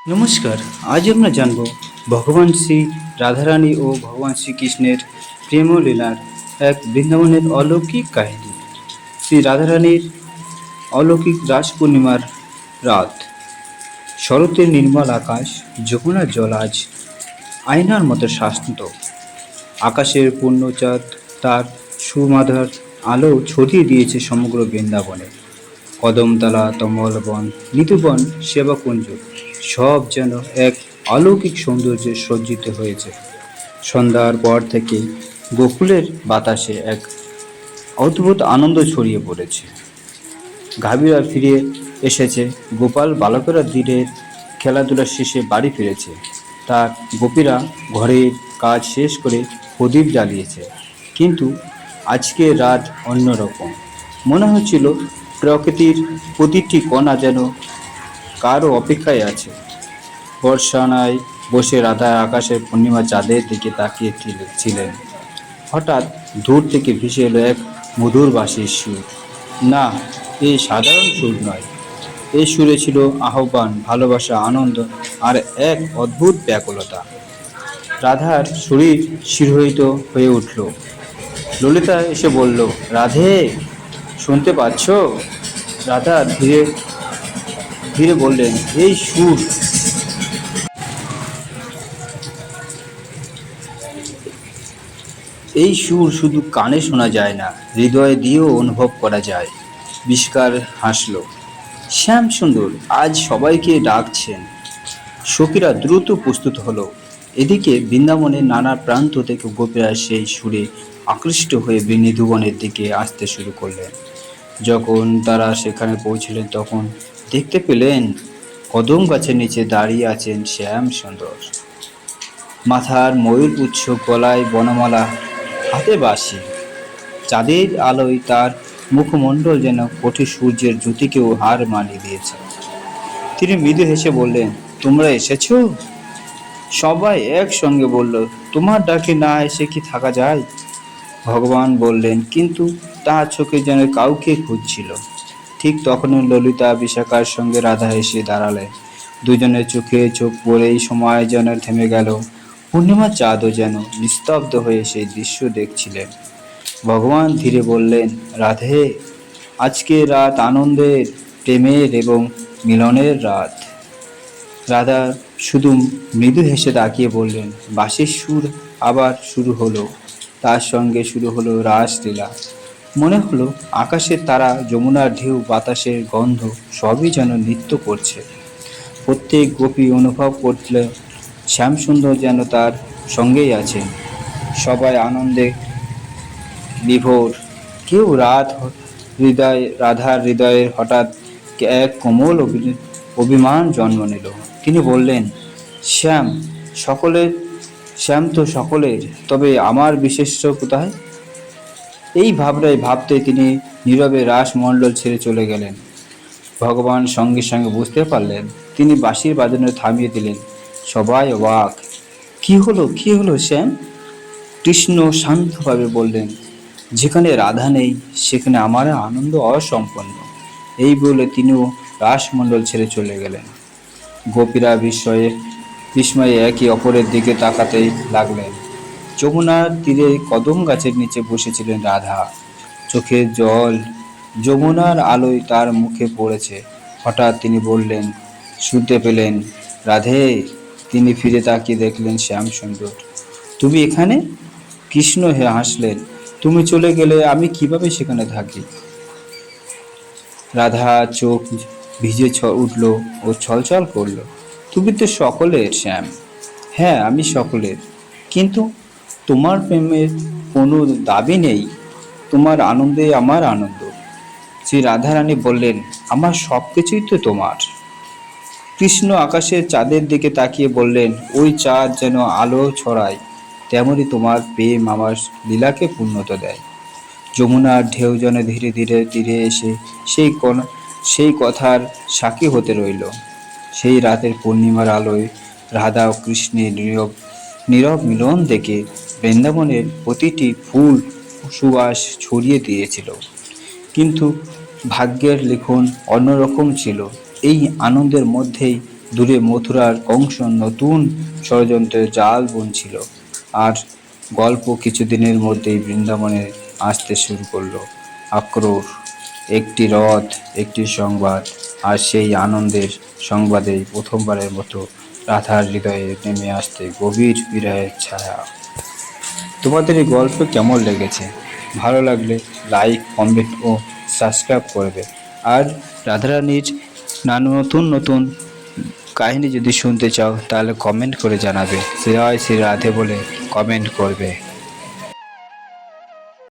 নমস্কার। আজ আমরা জানব ভগবান শ্রী রাধারানী ও ভগবান শ্রীকৃষ্ণের প্রেম ও লীলার এক বৃন্দাবনের অলৌকিক কাহিনী। শ্রী রাধারানীর অলৌকিক রাস পূর্ণিমার রাত। শরতের নির্মল আকাশ, যমুনার জল আজ আয়নার মতো শান্ত। আকাশের পূর্ণচাঁদ তার সুমাধুর আলো ছড়িয়ে দিয়েছে সমগ্র বৃন্দাবনে। কদমতলা, তমলবন, নিতুবন, সেবাকুঞ্জ সব যেন এক অলৌকিক সৌন্দর্যে সজ্জিত হয়েছে। সন্ধ্যার পর থেকে গোকুলের বাতাসে এক অদ্ভুত আনন্দ ছড়িয়ে পড়েছে। গাভীরা ফিরে এসেছে, গোপাল বালকেরা দিনের খেলাধুলা শেষে বাড়ি ফিরেছে। তার গোপীরা ঘরের কাজ শেষ করে প্রদীপ জ্বালিয়েছে। কিন্তু আজকের রাত অন্যরকম। মনে হচ্ছিল প্রকৃতির প্রতিটি কণা যেন কারও অপেক্ষায় আছে। বর্ষানায় বসে রাধা আকাশের পূর্ণিমা চাঁদের দিকে তাকিয়ে ছিলেন। হঠাৎ দূর থেকে ভেসে এলো এক মধুর বাঁশির সুর। না, এই সাধারণ সুর নয়। এই সুরে ছিল আহ্বান, ভালোবাসা, আনন্দ আর এক অদ্ভুত ব্যাকুলতা। রাধার শরীর শিহরিত হয়ে উঠল। ললিতা এসে বলল, রাধে, শুনতে পাচ্ছ? রাধা ধীরে ধীরে বললেন, এই সুর শুধু কানে শোনা যায় না, হৃদয় দিয়েও অনুভব করা যায়। বিস্কার হাসল। শ্যাম সুন্দর আজ সবাইকে ডাকছেন। সখীরা দ্রুত প্রস্তুত হলো। এদিকে বৃন্দাবনের নানা প্রান্ত থেকে গোপীরা সেই সুরে আকৃষ্ট হয়ে নিধুবনের দিকে আসতে শুরু করলেন। যখন তারা সেখানে পৌঁছলেন তখন দেখতে পেলেন কদম গাছের নিচে দাঁড়িয়ে আছেন শ্যাম সুন্দর। মাথার ময়ূরপুচ্ছ, গলায় বনমালা, হাতে বাঁশি। চাঁদের আলোয় তার মুখমণ্ডল যেন কোটি সূর্যের জ্যোতিকেও হার মানিয়ে দিয়েছে। তিনি মৃদু হেসে বললেন, তোমরা এসেছো? সবাই একসঙ্গে বলল, তোমার ডাকে না এসে কি থাকা যায়? ভগবান বললেন, কিন্তু তার চোখে যেন কাউকে খুঁজছিল। ঠিক তখনই ললিতা বিশাখার সঙ্গে রাধা এসে দাঁড়ালেন। দুজনের চোখে চোখ পড়েই সময় যেন থেমে গেল। পূর্ণিমার চাঁদও যেন নিস্তব্ধ হয়ে সেই দৃশ্য দেখছিলেন। ভগবান ধীরে বললেন, রাধে, আজকে রাত আনন্দের, প্রেমের এবং মিলনের রাত। রাধা শুধু মৃদু হেসে তাকিয়ে বললেন। বাঁশির সুর আবার শুরু হলো। তার সঙ্গে শুরু হলো রাসলীলা। মনে হলো আকাশের তারা, যমুনার ঢেউ, বাতাসের গন্ধ সবই যেন নৃত্য করছে। প্রত্যেক গোপী অনুভব করল শ্যামসুন্দর যেন তার সঙ্গেই আছেন। সবাই আনন্দে বিভোর। কেউ রাধার হৃদয়ে হঠাৎ এক কোমল অভিমান জন্ম নিল। তিনি বললেন, শ্যাম সকলের, শ্যাম তো সকলের, তবে আমার বিশেষ্য কোথায়? এই ভাবতে তিনি নীরবে রাসমণ্ডল ছেড়ে চলে গেলেন। ভগবান সঙ্গে সঙ্গে বুঝতে পারলেন। তিনি বাঁশির বাজানো থামিয়ে দিলেন। সবাই অবাক। কি হলো শ্যাম? কৃষ্ণ শান্তভাবে বললেন, যেখানে রাধা নেই সেখানে আমার আনন্দ অসম্পন্ন। এই বলে তিনিও রাসমণ্ডল ছেড়ে চলে গেলেন। গোপীরা বিস্ময়ে একে অপরের দিকে তাকাতে লাগলেন। যমুনার তীরে কদম গাছের নিচে বসেছিলেন রাধা। চোখের জল যমুনার আলোয় তার মুখে পড়েছে। হঠাৎ তিনি বললেন, শুনতে পেলেন, রাধে? তিনি ফিরে তাকিয়ে দেখলেন শ্যামসুন্দর। তুমি এখানে? কৃষ্ণ হাসলেন। তুমি চলে গেলে আমি কিভাবে সেখানে থাকি? রাধা চোখ ভিজে উঠল ও ছলছল করল। তুমি তো সকলের শ্যাম। হ্যাঁ, আমি সকলের, কিন্তু তোমার প্রেমের কোনো দাবি নেই। তোমার আনন্দে আমার আনন্দ। শ্রী রাধারানী বললেন, আমার সব কিছুই তো তোমার। কৃষ্ণ আকাশের চাঁদের দিকে তাকিয়ে বললেন, ওই চাঁদ যেন আলো ছড়ায়, তেমনি তোমার প্রেম আমার লীলাকে পূর্ণতা দেয়। যমুনার ঢেউ যেন ধীরে ধীরে তীরে এসে সেই কথার সাক্ষী হতে রইল। সেই রাতের পূর্ণিমার আলোয় রাধা ও কৃষ্ণের নীরব নীরব মিলন দেখে বৃন্দাবনের প্রতিটি ফুল সুবাস ছড়িয়ে দিয়েছিল। কিন্তু ভাগ্যের লিখন অন্যরকম ছিল। এই আনন্দের মধ্যেই দূরে মথুরার কংস নতুন ষড়যন্ত্রের জাল বুনছিল। আর গল্প কিছুদিনের মধ্যেই বৃন্দাবনে আসতে শুরু করলো। আক্রোশ, একটি রথ, একটি সংবাদ, আর সেই আনন্দের সংবাদেই প্রথমবারের মতো রাধার হৃদয়ে নেমে আসতে গভীর বিরহের ছায়া। তোমাদের এই গল্প কেমন লেগেছে? ভালো লাগলে লাইক, কমেন্ট ও সাবস্ক্রাইব করবে। আর রাধারানীর নতুন নতুন কাহিনী যদি শুনতে চাও তাহলে কমেন্ট করে জানাবে। জয় শ্রী রাধে বলে কমেন্ট করবে।